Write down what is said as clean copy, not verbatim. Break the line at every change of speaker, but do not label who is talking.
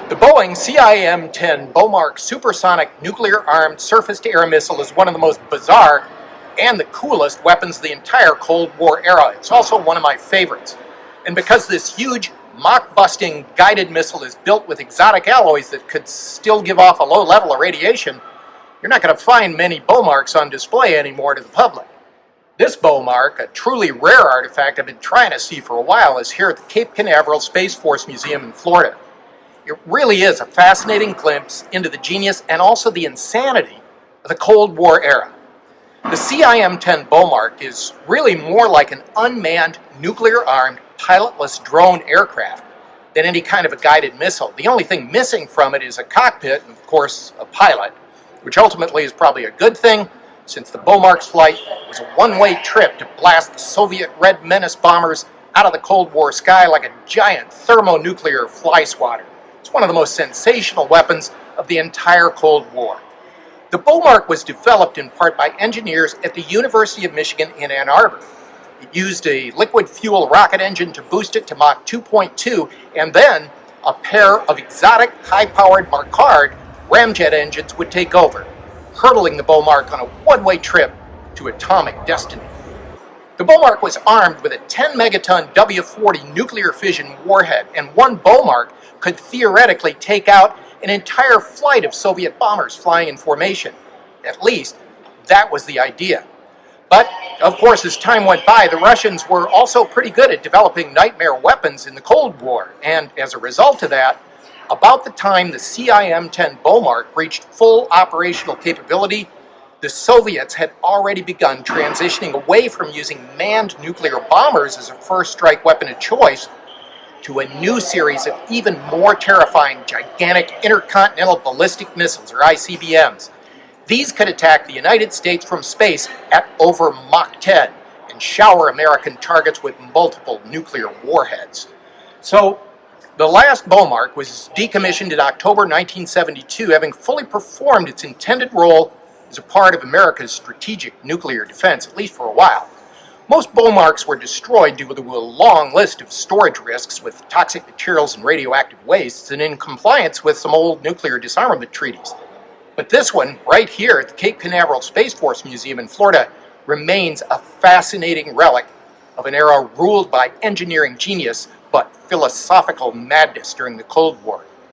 The Boeing CIM-10 BOMARC supersonic nuclear-armed surface-to-air missile is one of the most bizarre and the coolest weapons of the entire Cold War era. It's also one of my favorites. And because this huge, Mach-busting guided missile is built with exotic alloys that could still give off a low level of radiation, you're not going to find many BOMARCs on display anymore to the public. This BOMARC, a truly rare artifact I've been trying to see for a while, is here at the Cape Canaveral Space Force Museum in Florida. It really is a fascinating glimpse into the genius and also the insanity of the Cold War era. The CIM-10 BOMARC is really more like an unmanned, nuclear-armed, pilotless drone aircraft than any kind of a guided missile. The only thing missing from it is a cockpit and, of course, a pilot, which ultimately is probably a good thing, since the BOMARC's flight was a one-way trip to blast the Soviet Red Menace bombers out of the Cold War sky like a giant thermonuclear fly swatter. It's one of the most sensational weapons of the entire Cold War. The BOMARC was developed in part by engineers at the University of Michigan in Ann Arbor. It used a liquid fuel rocket engine to boost it to Mach 2.2, and then a pair of exotic high-powered Marquardt ramjet engines would take over, hurtling the BOMARC on a one-way trip to atomic destiny. The BOMARC was armed with a 10-megaton W-40 nuclear fission warhead, and one BOMARC could theoretically take out an entire flight of Soviet bombers flying in formation. At least, that was the idea. But, of course, as time went by, the Russians were also pretty good at developing nightmare weapons in the Cold War, and as a result of that, about the time the CIM-10 BOMARC reached full operational capability, the Soviets had already begun transitioning away from using manned nuclear bombers as a first strike weapon of choice to a new series of even more terrifying gigantic intercontinental ballistic missiles, or ICBMs. These could attack the United States from space at over Mach 10 and shower American targets with multiple nuclear warheads. So, the last BOMARC was decommissioned in October 1972, having fully performed its intended role as a part of America's strategic nuclear defense, at least for a while. Most BOMARCs were destroyed due to a long list of storage risks with toxic materials and radioactive wastes and in compliance with some old nuclear disarmament treaties. But this one, right here at the Cape Canaveral Space Force Museum in Florida, remains a fascinating relic of an era ruled by engineering genius but philosophical madness during the Cold War.